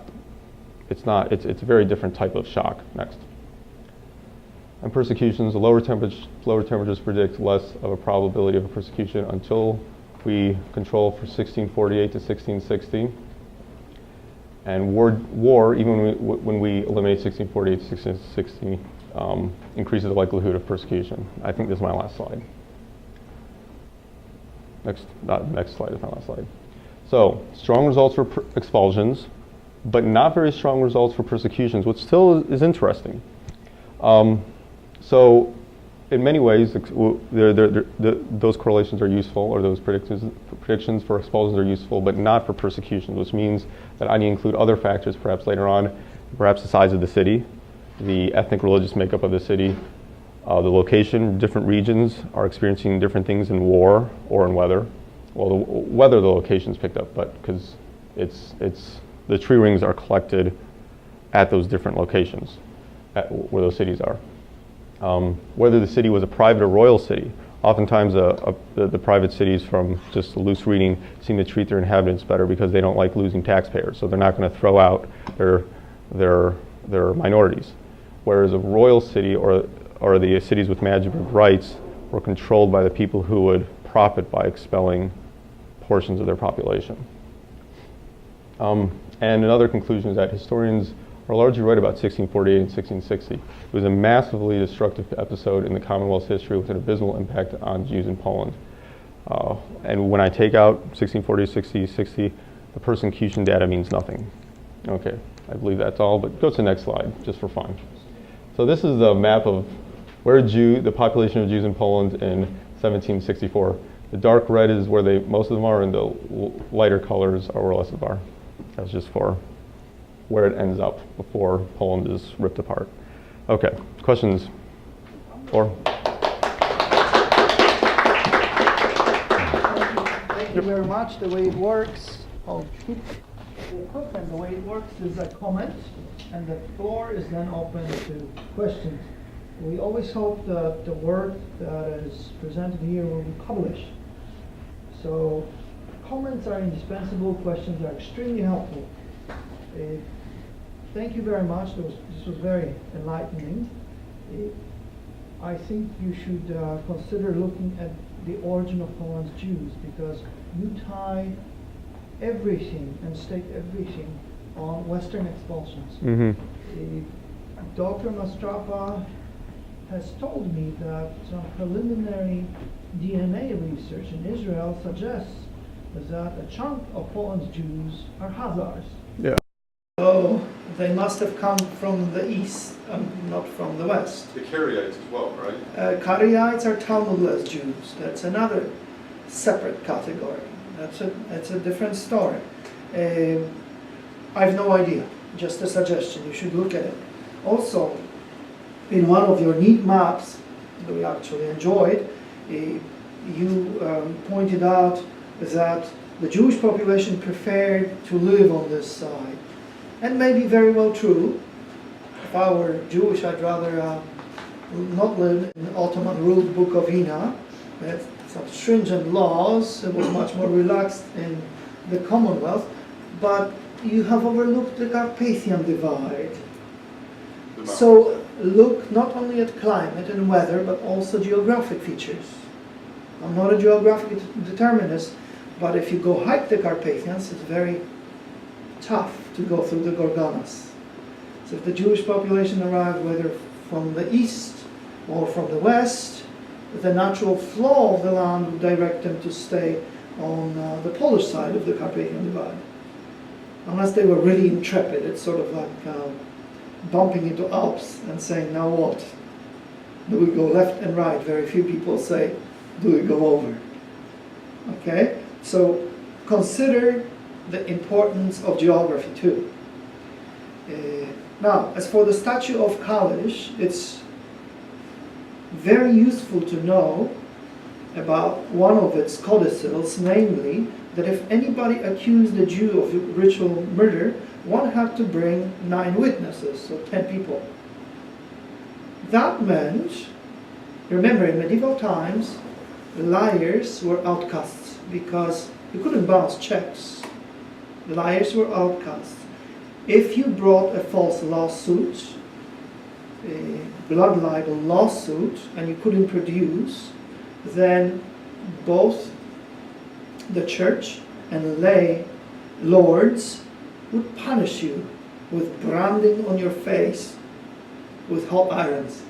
very different type of shock. Next. And persecutions, lower temperatures predict less of a probability of a persecution until we control for 1648 to 1660. And war, even when we eliminate 1648 to 1660, increases the likelihood of persecution. I think this is my last slide. Next slide is my last slide. So, strong results for expulsions, but not very strong results for persecutions, which still is interesting. So, in many ways, those correlations are useful, or those predictions for expulsions are useful, but not for persecutions, which means that I need to include other factors perhaps later on, perhaps the size of the city, the ethnic religious makeup of the city, The location, different regions are experiencing different things in war or in weather. Well, the weather, the location's picked up, but because the tree rings are collected at those different locations, where those cities are. Whether the city was a private or royal city, oftentimes the private cities, from just loose reading, seem to treat their inhabitants better because they don't like losing taxpayers, so they're not going to throw out their minorities. Whereas a royal city or the cities with management rights were controlled by the people who would profit by expelling portions of their population. And another conclusion is that historians are largely right about 1648 and 1660. It was a massively destructive episode in the Commonwealth's history with an abysmal impact on Jews in Poland. And when I take out 1640, 1660, the persecution data means nothing. Okay, I believe that's all, but go to the next slide, just for fun. So this is the map of where the population of Jews in Poland in 1764. The dark red is where most of them are, and the lighter colors are where less of them are. That's just for where it ends up before Poland is ripped apart. Okay, questions? Or? Thank you very much. The way it works, the equipment, the way it works is a comment, and the floor is then open to questions. We always hope that the work that is presented here will be published. So comments are indispensable, questions are extremely helpful. Thank you very much. This was very enlightening. I think you should consider looking at the origin of Poland's Jews, because you tie everything and stake everything on Western expulsions. Mm-hmm. Dr. Mastrapa has told me that some preliminary DNA research in Israel suggests that a chunk of Poland's Jews are Hazars. Yeah. So they must have come from the east, not from the west. The Karaites as well, right? Karaites are Talmudless Jews. That's another separate category. That's a different story. I have no idea. Just a suggestion. You should look at it. Also, in one of your neat maps that we actually enjoyed, you pointed out that the Jewish population preferred to live on this side. And maybe very well true. If I were Jewish, I'd rather not live in Ottoman-ruled Bukovina. They had some stringent laws. It was much more relaxed in the Commonwealth. But you have overlooked the Carpathian divide. So look not only at climate and weather, but also geographic features. I'm not a geographic determinist, but if you go hike the Carpathians, it's very tough to go through the Gorgonas. So if the Jewish population arrived whether from the east or from the west, the natural flow of the land would direct them to stay on the Polish side of the Carpathian divide. Unless they were really intrepid, it's sort of like bumping into Alps and saying, now what? Do we go left and right? Very few people say, do we go over? Okay? So consider the importance of geography too. Now, as for the statue of Kalisz, it's very useful to know about one of its codicils, namely that if anybody accused a Jew of ritual murder, one had to bring 9 witnesses, so 10 people. That meant, remember, in medieval times, liars were outcasts because you couldn't bounce checks. Liars were outcasts. If you brought a false lawsuit, a blood libel lawsuit, and you couldn't produce, then both the church and lay lords would punish you with branding on your face with hot irons.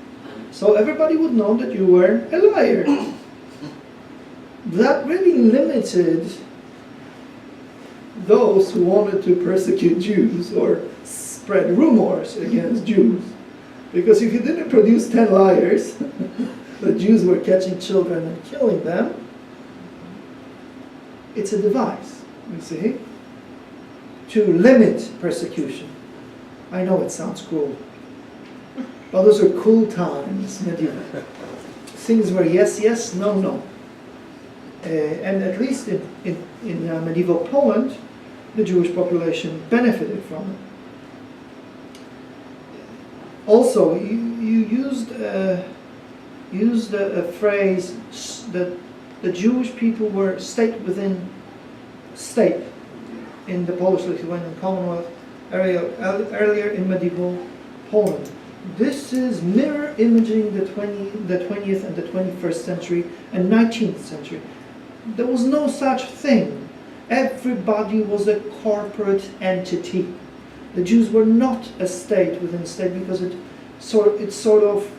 So everybody would know that you were a liar. That really limited those who wanted to persecute Jews or spread rumors against Jews. Because if you didn't produce 10 liars, the Jews were catching children and killing them. It's a device, you see, to limit persecution. I know it sounds cruel. Well, those were cool times, medieval. Things were yes, yes, no, no. And at least in medieval Poland, the Jewish population benefited from it. Also, you used a phrase that the Jewish people were state within state in the Polish-Lithuanian Commonwealth earlier in medieval Poland. This is mirror imaging the 20th and the 21st century and 19th century. There was no such thing. Everybody was a corporate entity. The Jews were not a state within state because it sort of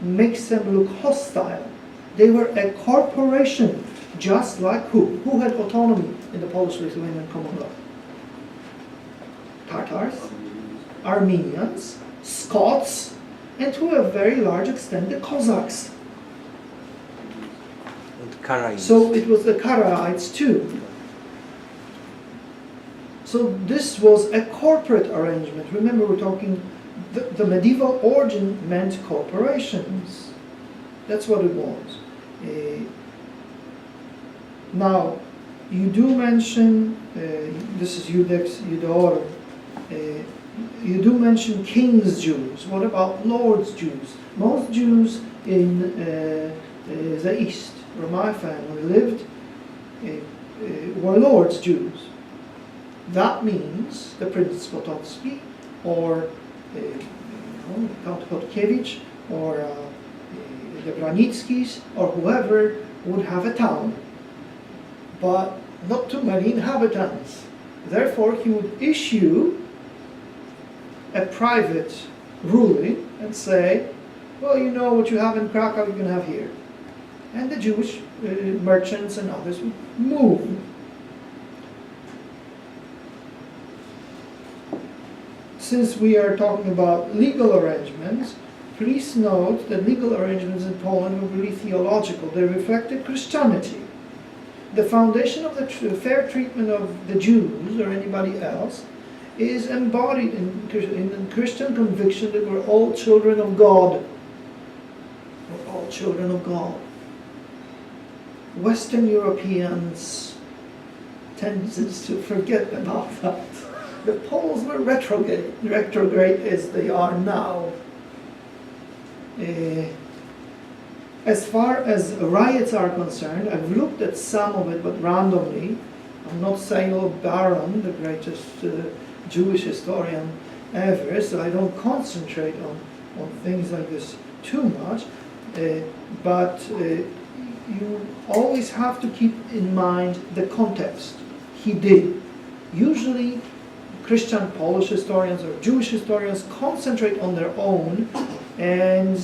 makes them look hostile. They were a corporation, just like who? Who had autonomy in the Polish-Lithuanian Commonwealth? Tatars, Armenians, Scots, and to a very large extent the Cossacks. So it was the Karaites too. So this was a corporate arrangement. Remember, we're talking, the medieval origin meant corporations. That's what it was. Now, you do mention, this is Judex Judeorum, you do mention king's Jews. What about lord's Jews? Most Jews in the East, where my family lived, were lord's Jews. That means the Prince Potocki, or Count Chodkiewicz, or the Branickis, or whoever would have a town, but not too many inhabitants. Therefore, he would issue a private ruling and say, well, you know what you have in Krakow, you can have here. And the Jewish merchants and others would move. Since we are talking about legal arrangements, please note that legal arrangements in Poland were really theological. They reflected Christianity. The foundation of the fair treatment of the Jews or anybody else is embodied in Christian conviction that we're all children of God. We're all children of God. Western Europeans tend to forget about that. The Poles were retrograde as they are now. As far as riots are concerned, I've looked at some of it, but randomly. I'm not saying Lord Barron, the greatest Jewish historian ever, so I don't concentrate on things like this too much. But you always have to keep in mind the context. He did. Usually, Christian Polish historians or Jewish historians concentrate on their own and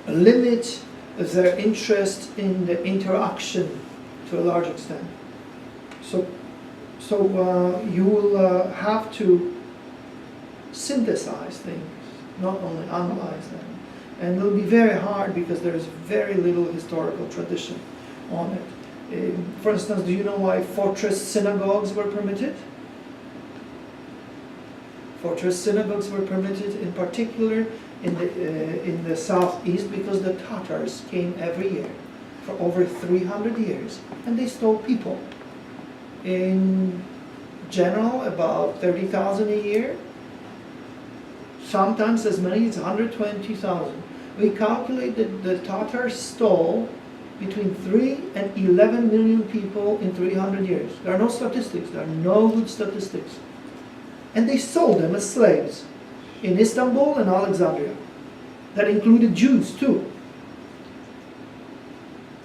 limit their interest in the interaction to a large extent. So you will have to synthesize things, not only analyze them. And it will be very hard because there is very little historical tradition on it. For instance, do you know why fortress synagogues were permitted? Fortress synagogues were permitted in particular in the southeast because the Tatars came every year for over 300 years and they stole people. In general, about 30,000 a year, sometimes as many as 120,000. We calculate that the Tatars stole between 3 and 11 million people in 300 years. There are no statistics, there are no good statistics. And they sold them as slaves in Istanbul and Alexandria. That included Jews too.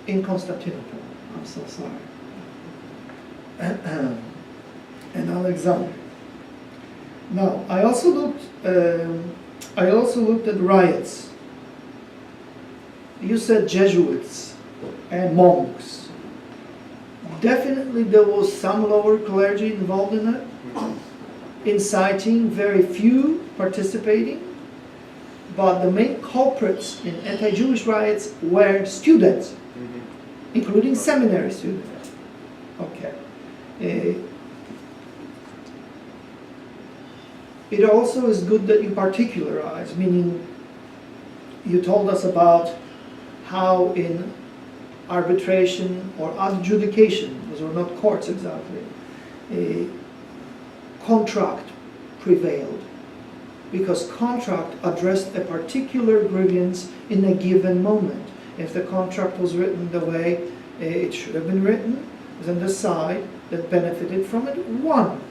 In Constantinople, I'm so sorry. And Alexandria. Now, I also looked at riots. You said Jesuits and monks. Definitely there was some lower clergy involved in that. Inciting, very few participating, but the main culprits in anti-Jewish riots were students, including seminary students. Okay. it also is good that you particularize, meaning you told us about how in arbitration or adjudication, those were not courts exactly, a contract prevailed, because contract addressed a particular grievance in a given moment. If the contract was written the way it should have been written, then the side that benefited from it won,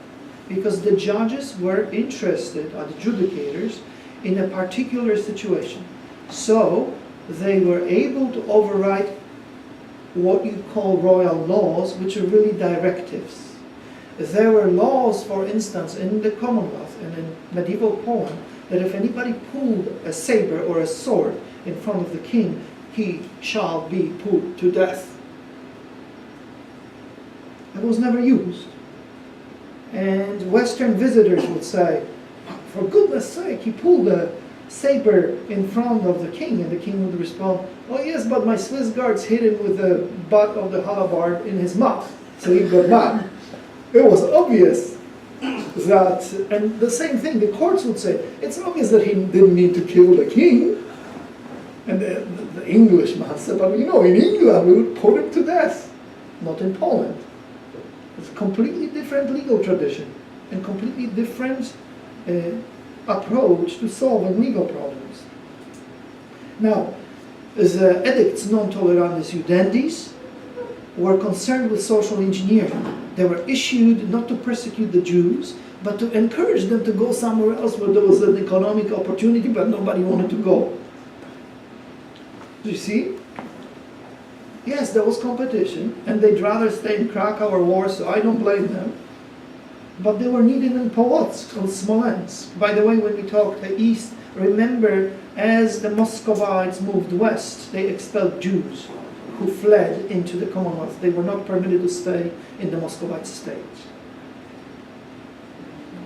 because the judges were interested, adjudicators, in a particular situation. So they were able to override what you call royal laws, which are really directives. There were laws, for instance, in the Commonwealth and in medieval Poland, that if anybody pulled a saber or a sword in front of the king, he shall be put to death. It was never used. And Western visitors would say, for goodness sake, he pulled a saber in front of the king, and the king would respond, oh yes, but my Swiss guards hit him with the butt of the halberd in his mouth, so he got mad. It was obvious that, and the same thing, the courts would say, it's obvious that he didn't mean to kill the king. And the Englishman said, but you know, in England we would put him to death, not in Poland. It's a completely different legal tradition and completely different approach to solving legal problems. Now, the edicts non tolerandis iudendis were concerned with social engineering. They were issued not to persecute the Jews, but to encourage them to go somewhere else where there was an economic opportunity, but nobody wanted to go. Do you see? Yes, there was competition, and they'd rather stay in Krakow or Warsaw. I don't blame them. But they were needed in Polotsk or Smolensk. By the way, when we talk the east, remember, as the Muscovites moved west, they expelled Jews who fled into the Commonwealth. They were not permitted to stay in the Muscovite states.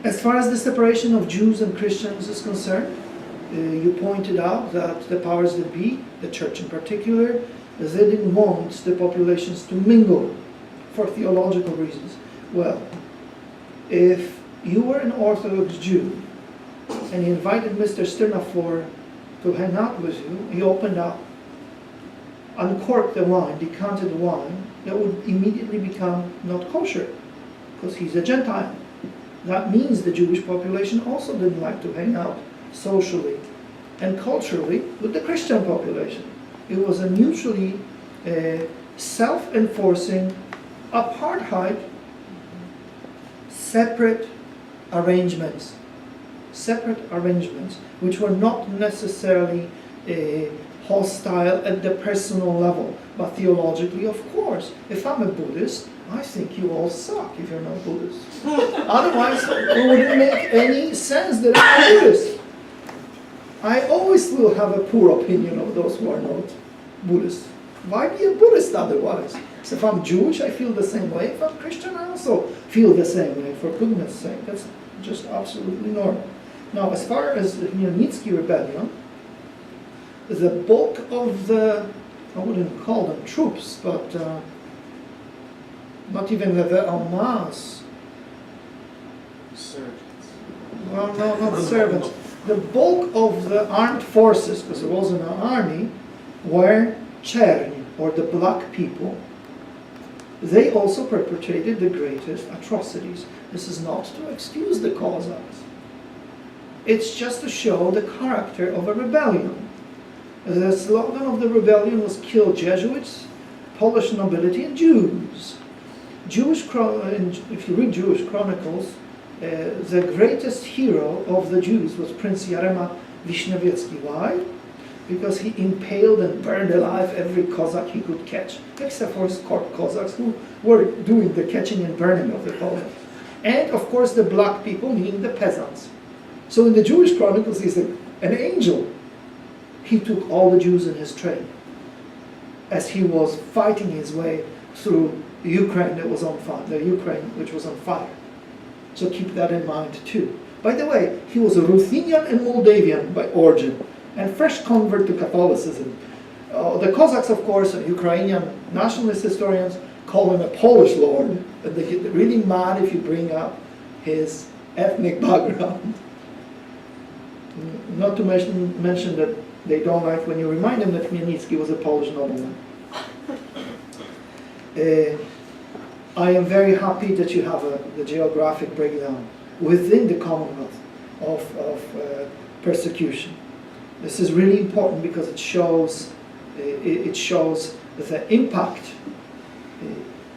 As far as the separation of Jews and Christians is concerned, you pointed out that the powers that be, the church in particular, they didn't want the populations to mingle for theological reasons. Well, if you were an Orthodox Jew and you invited Mr. Stirnafor to hang out with you, he opened up, uncorked the wine, decanted the wine, that would immediately become not kosher, because he's a Gentile. That means the Jewish population also didn't like to hang out socially and culturally with the Christian population. It was a mutually self-enforcing apartheid, separate arrangements, which were not necessarily hostile at the personal level, but theologically, of course. If I'm a Buddhist, I think you all suck if you're not Buddhist. Otherwise, it wouldn't make any sense that I'm a Buddhist. I always will have a poor opinion of those who are not Buddhist. Why be a Buddhist otherwise? So if I'm Jewish, I feel the same way. If I'm Christian, I also feel the same way, for goodness sake. That's just absolutely normal. Now, as far as the Khmelnytsky rebellion, the bulk of the, I wouldn't call them troops, but not even the en masse. Servants. Well, no, not servants. The bulk of the armed forces, because there wasn't an army, were Czerni, or the black people. They also perpetrated the greatest atrocities. This is not to excuse the Cossacks. It's just to show the character of a rebellion. The slogan of the rebellion was kill Jesuits, Polish nobility, and Jews. If you read Jewish chronicles, the greatest hero of the Jews was Prince Yarema Wiśniewiecki. Why? Because he impaled and burned alive every Cossack he could catch, except for his court Cossacks who were doing the catching and burning of the Poles. And of course the black people, meaning the peasants. So in the Jewish chronicles he's an angel. He took all the Jews in his train as he was fighting his way through Ukraine that was on fire, the Ukraine which was on fire. So keep that in mind too. By the way, he was a Ruthenian and Moldavian by origin, and fresh convert to Catholicism. The Cossacks, of course, and Ukrainian nationalist historians call him a Polish lord, and they get really mad if you bring up his ethnic background. Not to mention that they don't like when you remind them that Chmielnicki was a Polish nobleman. I am very happy that you have the geographic breakdown within the Commonwealth of persecution. This is really important because it shows the impact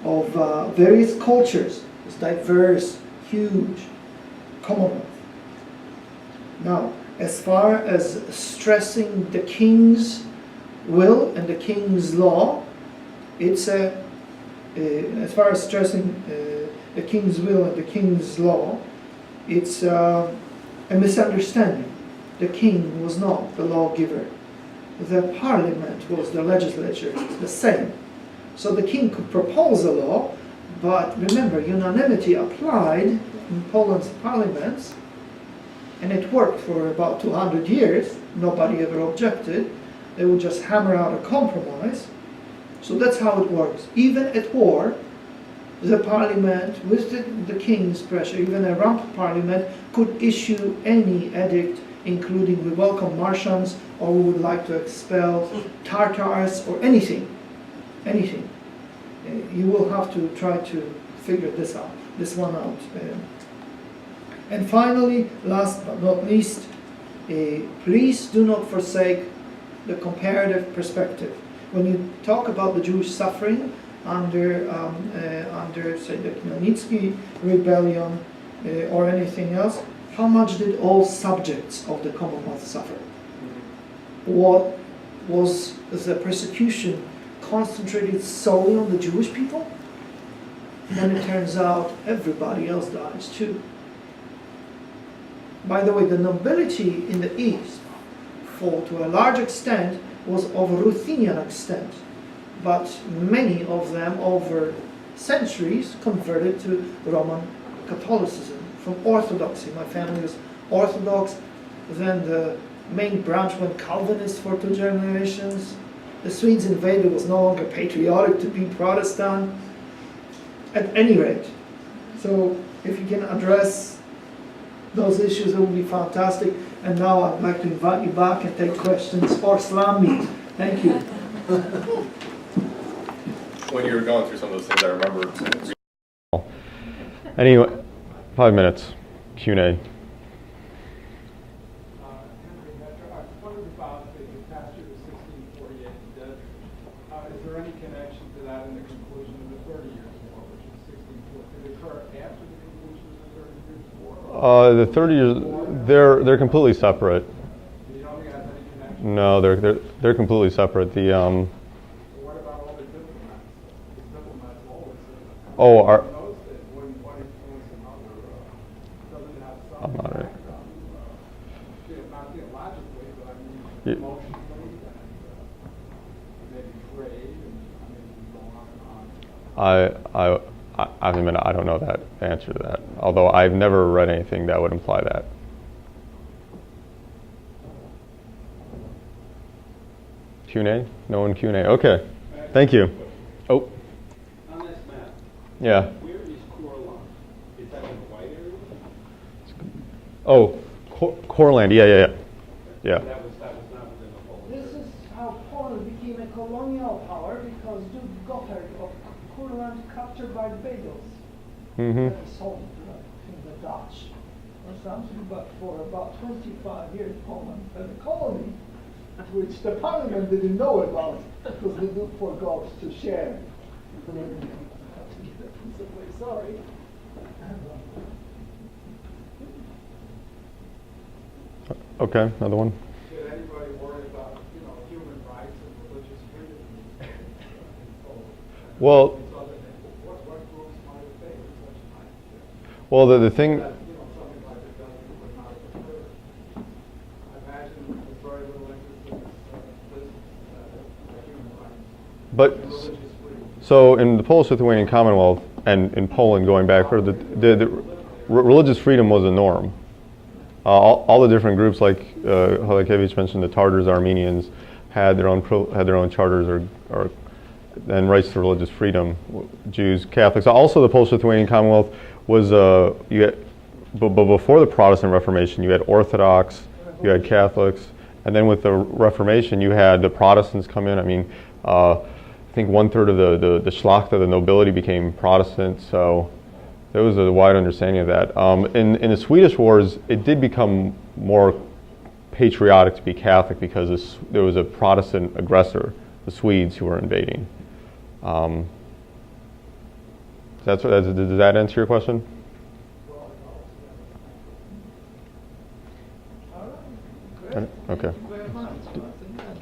of various cultures, this diverse, huge Commonwealth. Now, as far as stressing the king's will and the king's law, it's as far as stressing the king's will and the king's law, it's a misunderstanding. The king was not the lawgiver. The parliament was the legislature, the same. So the king could propose a law, but remember, unanimity applied in Poland's parliaments, and it worked for about 200 years. Nobody ever objected. They would just hammer out a compromise. So that's how it works. Even at war, the parliament, with the king's pressure, even a rump parliament, could issue any edict, including we welcome Martians, or we would like to expel Tartars, or anything. Anything. You will have to try to figure this one out. And finally, last but not least, please do not forsake the comparative perspective. When you talk about the Jewish suffering under say, the Chmielnicki rebellion or anything else, how much did all subjects of the Commonwealth suffer? What was the persecution concentrated solely on the Jewish people? Then it turns out everybody else dies too. By the way, the nobility in the East, to a large extent, was of Ruthenian extent, but many of them over centuries converted to Roman Catholicism from Orthodoxy. My family was Orthodox, then the main branch went Calvinist for 2 generations. The Swedes invaded, was no longer patriotic to be Protestant. At any rate, so if you can address those issues, it would be fantastic. And now I'd like to invite you back and take questions or slam me. Thank you. When you were going through some of those things, I remember. Anyway, 5 minutes. Q&A. I wondered about the passage of 1648. Is there any connection to that in the conclusion of the 30 Years' War, which is 1648? Did it occur after the conclusion of the 30 Years' War? The 30 years, they're completely separate. You don't think it has any connection? No, they're completely separate. The Well, what about all the diplomats? The diplomats always say oh, our. knows that when one influence another doesn't have some I'm not right. impact on, not theologically, but I mean Yeah. emotionally and maybe trade and I mean go on and on. I mean, I don't know that answer to that. Although I've never read anything that would imply that. Q&A? No one Q&A. Okay. Thank you. Oh. On this map, Yeah. where is Courland? Is that in the white area? Oh, Courland. Yeah. That was not within the whole. This is how Poland became a colonial power because Duke Gotthard of Courland captured Barbados. Mm-hmm. That is sold in the Dutch or something, but for about 25 years Poland had a colony, which the parliament didn't know about because the Duke forgot to share. I have to get that piece away, sorry. Okay, another one. Did anybody worry about, human rights and religious freedom? Well, What groups might have favored such an idea? well, the thing. That, something like the Belgian would not have occurred. I imagine there's very little interest in this human rights. But Religious freedom. so in the Polish-Lithuanian Commonwealth and in Poland going back, the religious freedom was a norm. All the different groups, like Halakevich mentioned, the Tatars, Armenians, had their own charters and rights to religious freedom. Jews, Catholics. Also, the Polish-Lithuanian Commonwealth was but before the Protestant Reformation, you had Orthodox, you had Catholics, and then with the Reformation, you had the Protestants come in. I mean, I think 1/3 of the Schlachta, the nobility, became Protestant. So there was a wide understanding of that. In the Swedish Wars, it did become more patriotic to be Catholic because there was a Protestant aggressor, the Swedes, who were invading. Does that answer your question? Great. Okay. Thank you very much. I think that